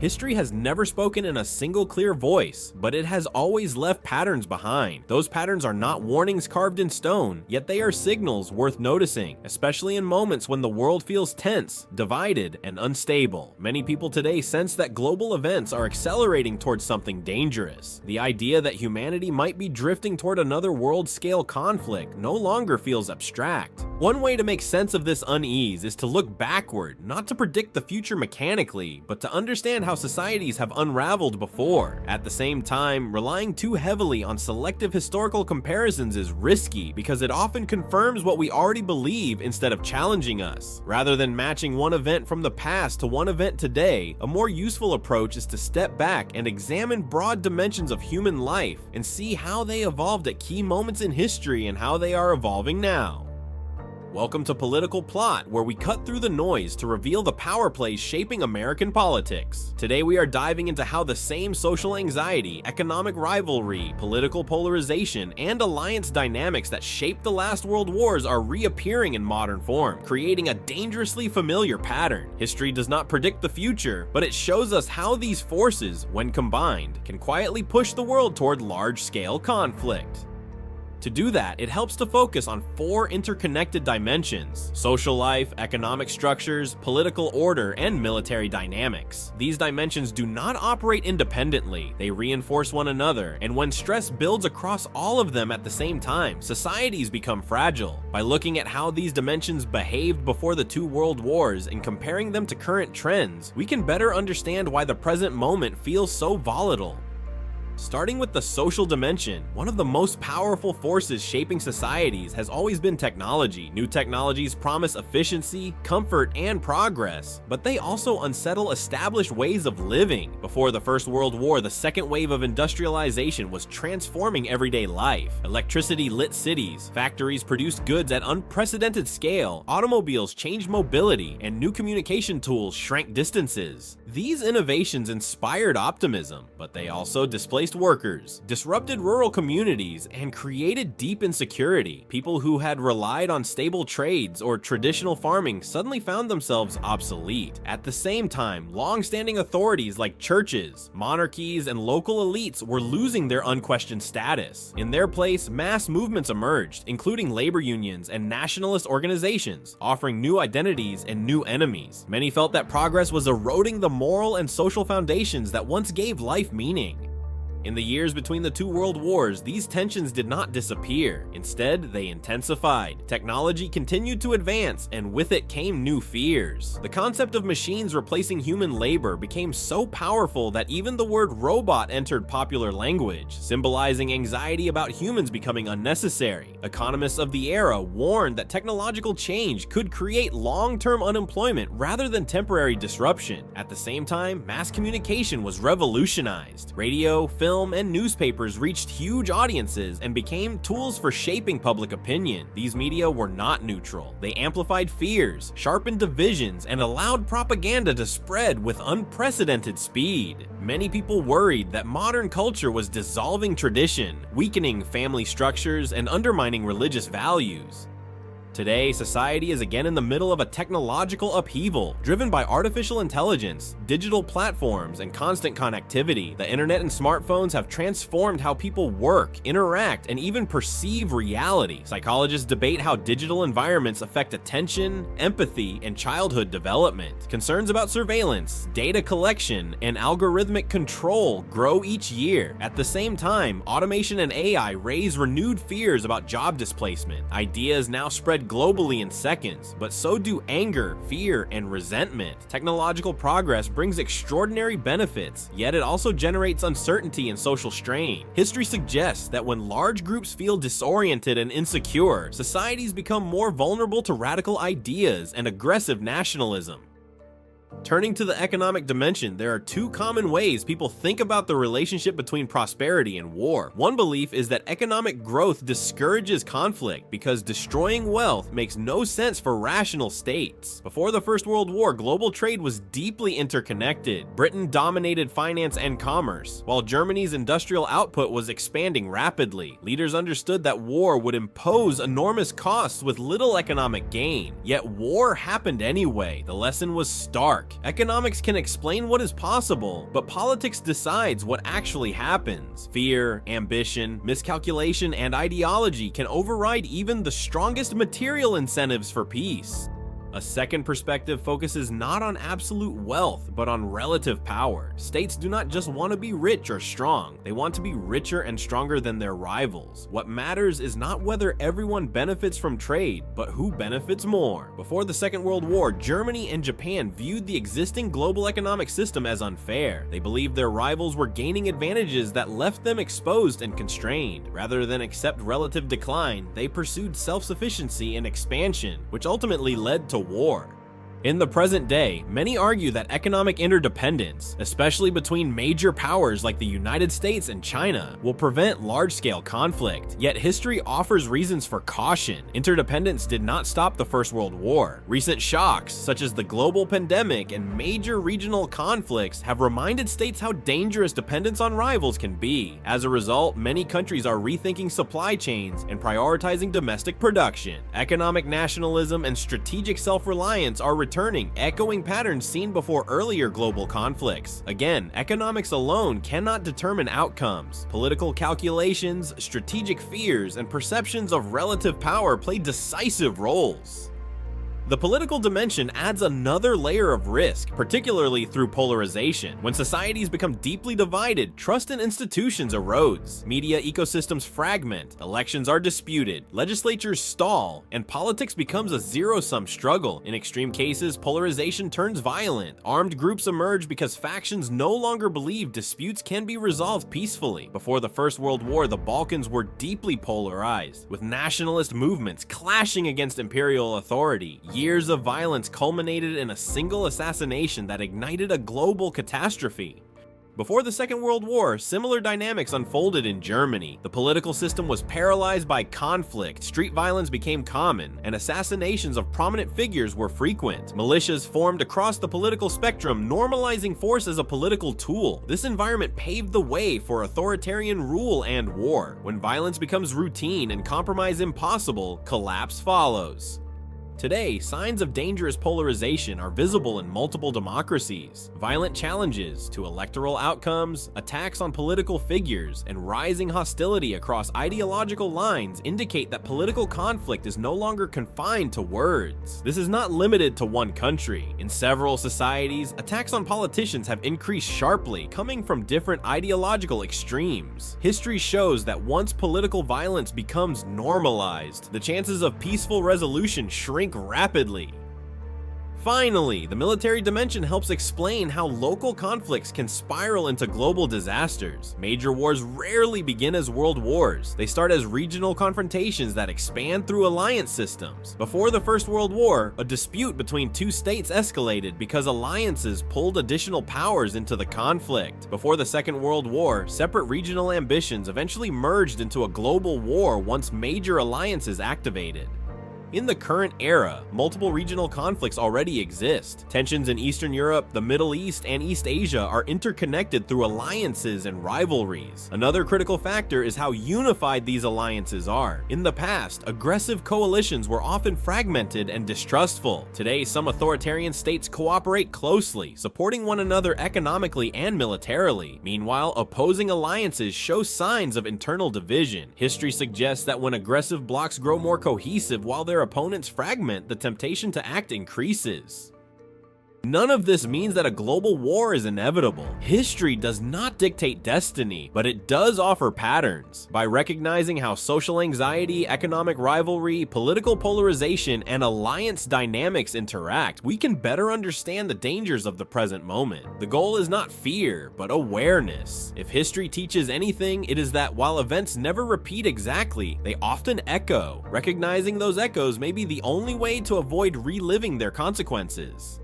History has never spoken in a single clear voice, but it has always left patterns behind. Those patterns are not warnings carved in stone, yet they are signals worth noticing, especially in moments when the world feels tense, divided, and unstable. Many people today sense that global events are accelerating towards something dangerous. The idea that humanity might be drifting toward another world-scale conflict no longer feels abstract. One way to make sense of this unease is to look backward, not to predict the future mechanically, but to understand how societies have unraveled before. At the same time, relying too heavily on selective historical comparisons is risky because it often confirms what we already believe instead of challenging us. Rather than matching one event from the past to one event today, a more useful approach is to step back and examine broad dimensions of human life and see how they evolved at key moments in history and how they are evolving now. Welcome to Political Plot, where we cut through the noise to reveal the power plays shaping American politics. Today we are diving into how the same social anxiety, economic rivalry, political polarization, and alliance dynamics that shaped the last world wars are reappearing in modern form, creating a dangerously familiar pattern. History does not predict the future, but it shows us how these forces, when combined, can quietly push the world toward large-scale conflict. To do that, it helps to focus on four interconnected dimensions: social life, economic structures, political order, and military dynamics. These dimensions do not operate independently, they reinforce one another, and when stress builds across all of them at the same time, societies become fragile. By looking at how these dimensions behaved before the two world wars and comparing them to current trends, we can better understand why the present moment feels so volatile. Starting with the social dimension, one of the most powerful forces shaping societies has always been technology. New technologies promise efficiency, comfort, and progress, but they also unsettle established ways of living. Before the First World War, the second wave of industrialization was transforming everyday life. Electricity lit cities, factories produced goods at unprecedented scale, automobiles changed mobility, and new communication tools shrank distances. These innovations inspired optimism, but they also displaced workers, disrupted rural communities, and created deep insecurity. People who had relied on stable trades or traditional farming suddenly found themselves obsolete. At the same time, long-standing authorities like churches, monarchies, and local elites were losing their unquestioned status. In their place, mass movements emerged, including labor unions and nationalist organizations, offering new identities and new enemies. Many felt that progress was eroding the moral and social foundations that once gave life meaning. In the years between the two world wars, these tensions did not disappear. Instead, they intensified. Technology continued to advance, and with it came new fears. The concept of machines replacing human labor became so powerful that even the word robot entered popular language, symbolizing anxiety about humans becoming unnecessary. Economists of the era warned that technological change could create long-term unemployment rather than temporary disruption. At the same time, mass communication was revolutionized. Radio, film, and newspapers reached huge audiences and became tools for shaping public opinion. These media were not neutral. They amplified fears, sharpened divisions, and allowed propaganda to spread with unprecedented speed. Many people worried that modern culture was dissolving tradition, weakening family structures, and undermining religious values. Today, society is again in the middle of a technological upheaval, driven by artificial intelligence, digital platforms, and constant connectivity. The internet and smartphones have transformed how people work, interact, and even perceive reality. Psychologists debate how digital environments affect attention, empathy, and childhood development. Concerns about surveillance, data collection, and algorithmic control grow each year. At the same time, automation and AI raise renewed fears about job displacement. Ideas now spread globally in seconds, but so do anger, fear, and resentment. Technological progress brings extraordinary benefits, yet it also generates uncertainty and social strain. History suggests that when large groups feel disoriented and insecure, societies become more vulnerable to radical ideas and aggressive nationalism. Turning to the economic dimension, there are two common ways people think about the relationship between prosperity and war. One belief is that economic growth discourages conflict because destroying wealth makes no sense for rational states. Before the First World War, global trade was deeply interconnected. Britain dominated finance and commerce, while Germany's industrial output was expanding rapidly. Leaders understood that war would impose enormous costs with little economic gain. Yet war happened anyway. The lesson was stark. Economics can explain what is possible, but politics decides what actually happens. Fear, ambition, miscalculation, and ideology can override even the strongest material incentives for peace. A second perspective focuses not on absolute wealth, but on relative power. States do not just want to be rich or strong, they want to be richer and stronger than their rivals. What matters is not whether everyone benefits from trade, but who benefits more. Before the Second World War, Germany and Japan viewed the existing global economic system as unfair. They believed their rivals were gaining advantages that left them exposed and constrained. Rather than accept relative decline, they pursued self-sufficiency and expansion, which ultimately led to war. In the present day, many argue that economic interdependence, especially between major powers like the United States and China, will prevent large-scale conflict. Yet history offers reasons for caution. Interdependence did not stop the First World War. Recent shocks, such as the global pandemic and major regional conflicts, have reminded states how dangerous dependence on rivals can be. As a result, many countries are rethinking supply chains and prioritizing domestic production. Economic nationalism and strategic self-reliance are returning, echoing patterns seen before earlier global conflicts. Again, economics alone cannot determine outcomes. Political calculations, strategic fears, and perceptions of relative power play decisive roles. The political dimension adds another layer of risk, particularly through polarization. When societies become deeply divided, trust in institutions erodes. Media ecosystems fragment, elections are disputed, legislatures stall, and politics becomes a zero-sum struggle. In extreme cases, polarization turns violent. Armed groups emerge because factions no longer believe disputes can be resolved peacefully. Before the First World War, the Balkans were deeply polarized, with nationalist movements clashing against imperial authority. Years of violence culminated in a single assassination that ignited a global catastrophe. Before the Second World War, similar dynamics unfolded in Germany. The political system was paralyzed by conflict, street violence became common, and assassinations of prominent figures were frequent. Militias formed across the political spectrum, normalizing force as a political tool. This environment paved the way for authoritarian rule and war. When violence becomes routine and compromise impossible, collapse follows. Today, signs of dangerous polarization are visible in multiple democracies. Violent challenges to electoral outcomes, attacks on political figures, and rising hostility across ideological lines indicate that political conflict is no longer confined to words. This is not limited to one country. In several societies, attacks on politicians have increased sharply, coming from different ideological extremes. History shows that once political violence becomes normalized, the chances of peaceful resolution shrink rapidly. Finally, the military dimension helps explain how local conflicts can spiral into global disasters. Major wars rarely begin as world wars. They start as regional confrontations that expand through alliance systems. Before the First World War, a dispute between two states escalated because alliances pulled additional powers into the conflict. Before the Second World War, separate regional ambitions eventually merged into a global war once major alliances activated. In the current era, multiple regional conflicts already exist. Tensions in Eastern Europe, the Middle East, and East Asia are interconnected through alliances and rivalries. Another critical factor is how unified these alliances are. In the past, aggressive coalitions were often fragmented and distrustful. Today, some authoritarian states cooperate closely, supporting one another economically and militarily. Meanwhile, opposing alliances show signs of internal division. History suggests that when aggressive blocs grow more cohesive while their opponents fragment, the temptation to act increases. None of this means that a global war is inevitable. History does not dictate destiny, but it does offer patterns. By recognizing how social anxiety, economic rivalry, political polarization, and alliance dynamics interact, we can better understand the dangers of the present moment. The goal is not fear, but awareness. If history teaches anything, it is that while events never repeat exactly, they often echo. Recognizing those echoes may be the only way to avoid reliving their consequences.